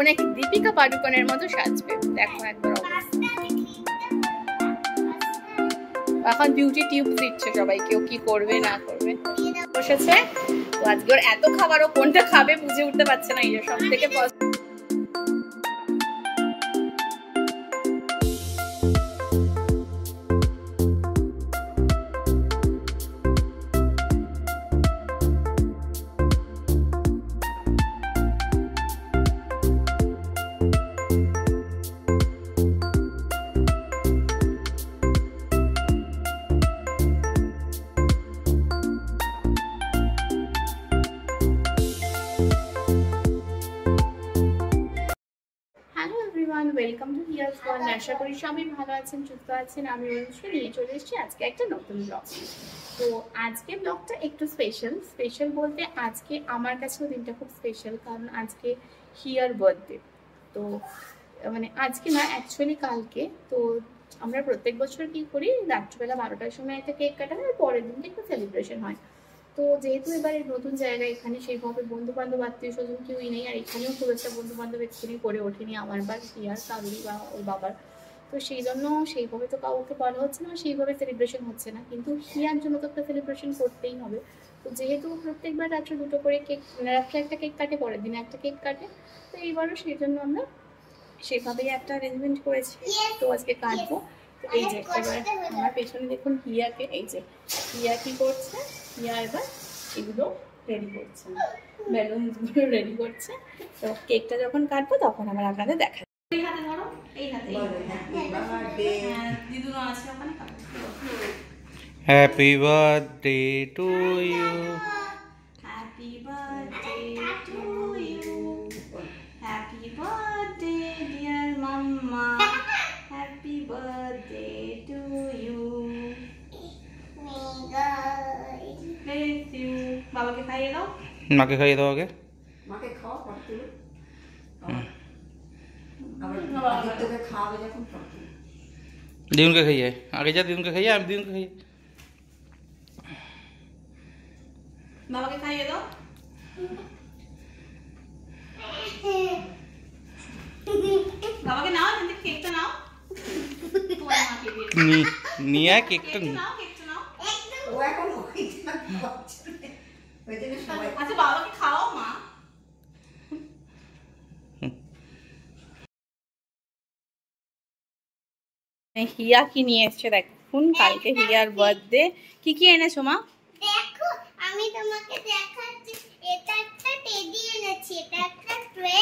অনেক দীপিকা পাডুকোনের মতো সাজবে, দেখো একবার এখন বিউটি টিউব দিচ্ছে সবাইকে, ও কি করবে না করবে বসেছে। তো আজকে ওর এত খাবার, ও কোনটা খাবে বুঝে উঠতে পারছে না। এই সব থেকে ওয়েলকাম টু হিয়ার্স ওয়ার্ল্ড। আশা করি সবাই ভালো আছেন, সুস্থ আছেন। আমি অনুষ্কা নিয়ে চলে এসেছি আজকে একটা নতুন ব্লগ। তো আজকে ব্লগটা একটু স্পেশাল বলতে আজকে আমার কাছেও দিনটা খুব স্পেশাল, কারণ আজকে হিয়ার বার্থডে। তো মানে আজকে না, অ্যাকচুয়ালি কালকে। তো আমরা প্রত্যেক বছর কি করি, রাত্রিবেলা 12টার সময় একটা কেক কাটা হয়, পরের দিন একটা সেলিব্রেশন হয়। তো যেহেতু এবারে নতুন জায়গা, এখানে সেইভাবে বন্ধু বান্ধব আত্মীয় স্বজন কেউই নেই, আর এখানেও খুব একটা বন্ধু বান্ধব এক্ষুনি করে ওঠেনি আমার বা হিয়ার কারুরি বা ওর বাবার। তো সেই জন্য সেইভাবে তো কাউকে বলা হচ্ছে না, সেইভাবে সেলিব্রেশন হচ্ছে না, কিন্তু হিয়ার জন্য তো একটা সেলিব্রেশন করতেই হবে। তো যেহেতু প্রত্যেকবার রাত্রে দুটো করে কেক, রাত্রে একটা কেক কাটে, পরের দিনে একটা কেক কাটে, তো এইবারও সেই জন্য আমরা সেভাবেই একটা অ্যারেঞ্জমেন্ট করেছি। তো আজকে কাটবো। এই যে এবার আমার পেছনে দেখুন হিয়াকে, এই যে হিয়া কি করছে, হিয়া এবার এগুলো রেডি করছে, ব্যালুনগুলো রেডি করছে। তো কেকটা যখন কাটবো তখন আমার আপনাদের দেখাবো। এই হাতে ধরো, এই হাতে দিদুনো আছে ওখানে। Happy birthday to you, happy birthday to you, happy birthday dear mamma, happy birthday to you. বাবাকে খাইয়ে দাও, মাকে খাইয়ে দাও আগে। মাকে খাওয়া পড়তে তোকে খাওয়াবে যখন পড়তে দিদুনকে খাইয়ে আগে যা, দিদুনকে খাইয়ে, আমি দিদুনকে খাইয়ে। বাবাকে খাইয়ে দাও। বাবাকে নাও, কিন্তু কেকটা নাও, তোমার মাকে দিয়ে নিয়ে কেকটা নাও, কেকটা নাও। ও এখন আচ্ছা বাবাকে খাওয়াও মা। হিয়া কি নিয়ে এসছে দেখুন, কালকে হিয়ার বার্থডে। কি কি এনেছো মা? দেখো আমি তোমাকে দেখাচ্ছি, এটা একটা টেডি এনেছি, এটা একটা ট্রে,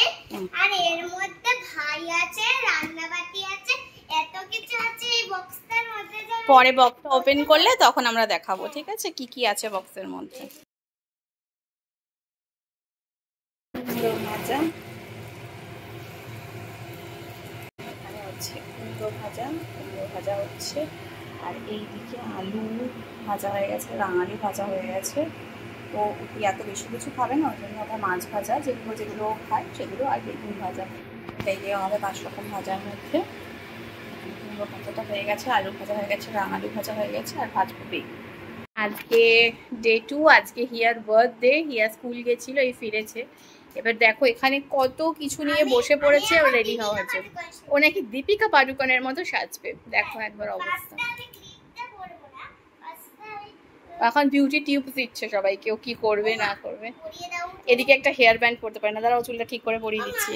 আর এর মধ্যে ভাই আছে, রান্নাবাটি আছে, এত কিছু আছে এই বক্সটার মধ্যে। পরে বক্সটা ওপেন করলে তখন আমরা দেখাবো, ঠিক আছে, কি কি আছে বক্সের মধ্যে। ভাজা, এখানে হচ্ছে কুমড়ো ভাজা, কুমড়ো ভাজা হচ্ছে, আর এইদিকে আলু ভাজা হয়ে গেছে, রাঙালি ভাজা হয়ে গেছে। তো এত বেশি কিছু খাবে না, ওই জন্য ওটা মাছ ভাজা, যেগুলো যেগুলো খায় সেগুলো, আর বেগুন ভাজা, এটাই দিয়ে আমাদের 5 রকম ভাজার মধ্যে। কুমড়ো ভাজাটা হয়ে গেছে, আলু ভাজা হয়ে গেছে, রাঙালি ভাজা হয়ে গেছে, আর ভাজবো বেগুন। আজকে ডে 2, আজকে হিয়ার বার্থডে। হিয়া স্কুল গেছিল, এই ফিরেছে। এবার দেখো এখানে কত কিছু নিয়ে বসে পড়েছে, ও রেডি হওয়ার জন্য। ও নাকি দীপিকা পাডুকোনের মতো সাজবে, দেখো একবার অবস্থা। এখন বিউটি টিউব দিচ্ছে সবাইকে, ও কি করবে না করবে। এদিকে একটা হেয়ার ব্যান্ড করতে পারে না, দাঁড়াও চুলটা ঠিক করে পরিয়ে দিচ্ছি।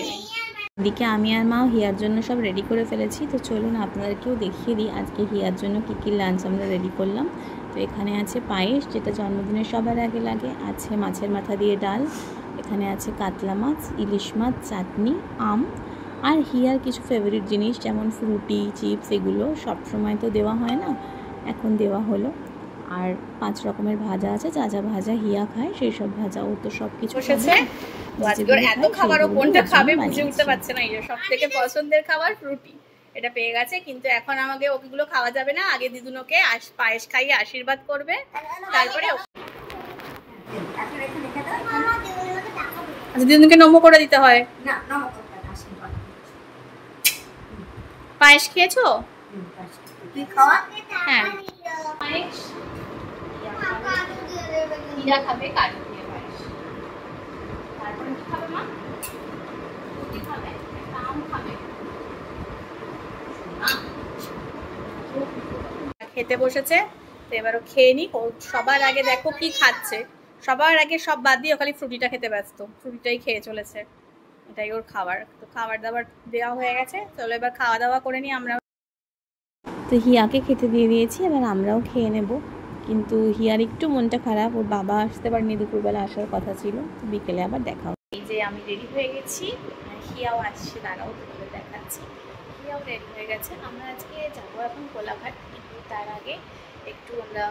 এদিকে আমি আর মা হিয়ার জন্য সব রেডি করে ফেলেছি। তো চলুন আপনাদেরকেও দেখিয়ে দিই আজকে হিয়ার জন্য কী কী লাঞ্চ আমরা রেডি করলাম। তো এখানে আছে পায়েস, যেটা জন্মদিনের সবার আগে লাগে, আছে মাছের মাথা দিয়ে ডাল, এখানে আছে কাতলা মাছ, ইলিশ মাছ, চাটনি, আম, আর হিয়ার কিছু ফেভারিট জিনিস যেমন ফ্রুটি, চিপস, এগুলো সবসময় তো দেওয়া হয় না, এখন দেওয়া হলো। আর 5 রকমের ভাজা আছে, যা যা ভাজা হিয়া খায় সেই সব ভাজা, ও তো সব কিছু বসেছে। তো আজকে ওর এত খাবার, ও কোনটা খাবে বুঝে উঠতে পারছে না। এই সব থেকে পছন্দের খাবার ফ্রুটি, এটা পেয়ে গেছে, কিন্তু এখন আমাকে ওগুলো খাওয়া যাবে না। আগে দিদুনকে পায়েস খাইয়ে আশীর্বাদ করবে, তারপরে আচ্ছা দিদুনকে নমো করে দিতে হয়। পায়েস খেয়েছো? হ্যাঁ পায়েস। হিয়া খাবে কাজু দিয়ে পায়েস। তারপরে কি খাবে মা? রুটি খাবে, একটা আম খাবে। খেতে বসেছে, তো এবারও খেয়ে নি। সবার আগে দেখো কি খাচ্ছে, সবার আগে সব বাদ দিয়ে খালি ফ্রুটিটা খেতে ব্যস্ত, ফ্রুটিটাই খেয়ে চলেছে, এটাই ওর খাবার। তো খাবার দাবার দেওয়া হয়ে গেছে, চলো এবার খাওয়া দাওয়া করে নিই আমরা। তো হিয়াকে খেতে দিয়ে দিয়েছি, এবার আমরাও খেয়ে নেব। কিন্তু হিয়ার একটু মনটা খারাপ, ওর বাবা আসতে পারেনি, দুপুরবেলা আসার কথা ছিল, তো বিকেলে আবার দেখা হবে। এই যে আমি রেডি হয়ে গেছি, হিয়াও আসছে, দাঁড়াও তোমাদের দেখাচ্ছি। হিয়াও রেডি হয়ে গেছে। আমরা আজকে যাবো এখন কোলাঘাট, কিন্তু তার আগে একটু আমরা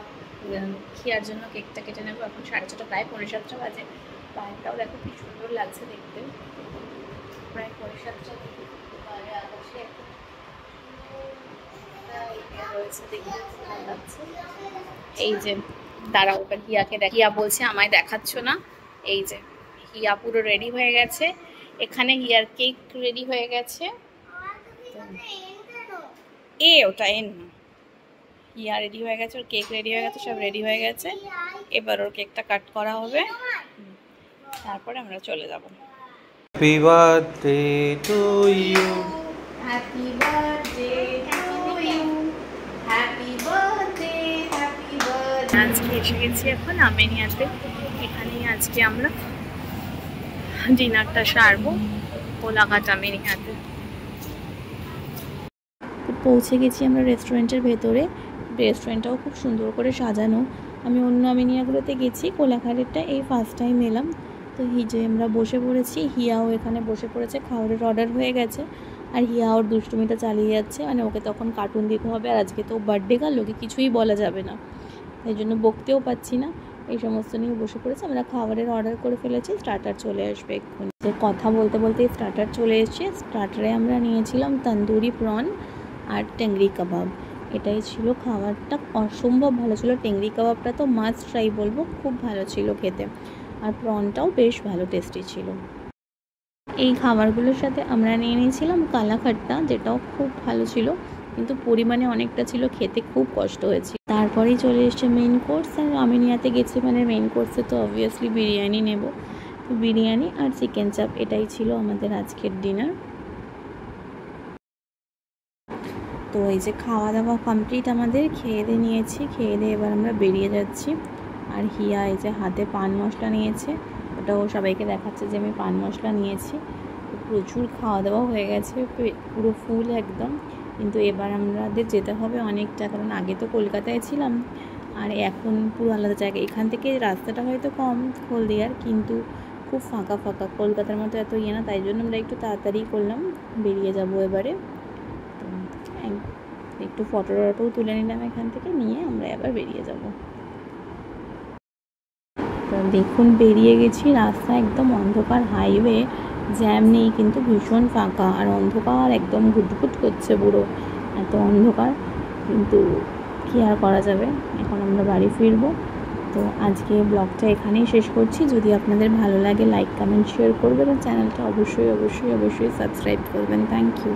হিয়ার জন্য কেকটা কেটে নেবো। এখন 6:30, প্রায় 6:45 বাজে। বাইরেটাও দেখো কি সুন্দর লাগছে দেখতে, প্রায় 7:45 বাইরে আকাশে এখন এই যে দাঁড়াও, হিয়াকে দেখ। হিয়া বলছে আমায় দেখাচ্ছ না। এই যে হিয়া পুরো রেডি হয়ে গেছে, এখানে হিয়ার কেক রেডি হয়ে গেছে। ওটা এন না, হিয়া রেডি হয়ে গেছে, ওর কেক রেডি হয়ে গেছে, সব রেডি হয়ে গেছে। এবার ওর কেকটা কাট করা হবে, তারপরে আমরা চলে যাব। Happy birthday to you, happy birthday to you, happy birthday, happy birthday. আজকে এসে গেছি এখন আর্মেনিয়াতে, এখানেই আজকে আমরা ডিনারটা সারবো, কোলাঘাট আর্মেনিয়াতে। পৌঁছে গেছি আমরা রেস্টুরেন্টের ভেতরে। রেস্টুরেন্টটাও খুব সুন্দর করে সাজানো। আমি অন্য আর্মেনিয়াগুলোতে গেছি, কোলাঘাটেরটা এই ফার্স্ট টাইম এলাম। তো হিজে আমরা বসে পড়েছি, হিয়াও এখানে বসে পড়েছে, খাবারের অর্ডার হয়ে গেছে। আর হিয়া ওর দুষ্টুমিটা চালিয়ে যাচ্ছে, মানে ওকে তখন কার্টুন দিতে হবে। আর আজকে তো বার্থডে গার্ল, ওকে কিছুই বলা যাবে না, তাই জন্য বকতেও পাচ্ছি না। এই সমস্ত নিয়ে বসে পড়েছে। আমরা খাবারের অর্ডার করে ফেলেছি, স্টার্টার চলে আসবে এক্ষুনি। যে কথা বলতে বলতে স্টার্টার চলে এসছে। স্টার্টারে আমরা নিয়েছিলাম তন্দুরি প্রন আর টেংরি কাবাব। এটাই ছিল খাবারটা, অসম্ভব ভালো ছিল। টেংরি কাবাবটা তো মাস্ট ট্রাই বলবো, খুব ভালো ছিল খেতে। আর প্রনটাও বেশ ভালো টেস্টি ছিল। এই খাবারগুলোর সাথে আমরা নিয়ে নিয়েছিলাম কালাখাট্টা, যেটাও খুব ভালো ছিল, কিন্তু পরিমাণে অনেকটা ছিল, খেতে খুব কষ্ট হয়েছে। তারপরেই চলে এসছে মেইন কোর্স। আর আর্মেনিয়াতে গেছি মানে মেইন কোর্সে তো অবভিয়াসলি বিরিয়ানি নেব। তো বিরিয়ানি আর চিকেন চাপ, এটাই ছিল আমাদের আজকের ডিনার। তো এই যে খাওয়া দাওয়া কমপ্লিট আমাদের, খেয়ে দিয়ে নিয়েছি, খেয়ে দিয়ে এবার আমরা বেরিয়ে যাচ্ছি। আর হিয়া এই যে হাতে পান মশলা নিয়েছে, ওটাও সবাইকে দেখাচ্ছে যে আমি পান মশলা নিয়েছি। প্রচুর খাওয়া দাওয়া হয়ে গেছে, পুরো ফুল একদম। কিন্তু এবার আমাদের যেতে হবে অনেকটা, কারণ আগে তো কলকাতায় ছিলাম আর এখন পুরো আলাদা জায়গা। এখান থেকে রাস্তাটা হয়তো কম হলদিয়ার, কিন্তু খুব ফাঁকা ফাঁকা, কলকাতার মতো এত ইয়ে না। তাই জন্য আমরা একটু তাড়াতাড়ি করলাম, বেরিয়ে যাব এবারে। তো একটু ফটোটাও তুলে নিলাম এখান থেকে, নিয়ে আমরা এবার বেরিয়ে যাব। তো দেখুন বেরিয়ে গেছি, রাস্তা একদম অন্ধকার, হাইওয়ে, জ্যাম নেই, কিন্তু ভীষণ ফাঁকা আর অন্ধকার, একদম ঘুটঘুট করছে পুরো, এত অন্ধকার। কিন্তু কী আর করা যাবে, এখন আমরা বাড়ি ফিরবো। তো আজকে ব্লগটা এখানেই শেষ করছি। যদি আপনাদের ভালো লাগে লাইক কমেন্ট শেয়ার করবেন, আর চ্যানেলটা অবশ্যই অবশ্যই অবশ্যই সাবস্ক্রাইব করবেন। Thank you.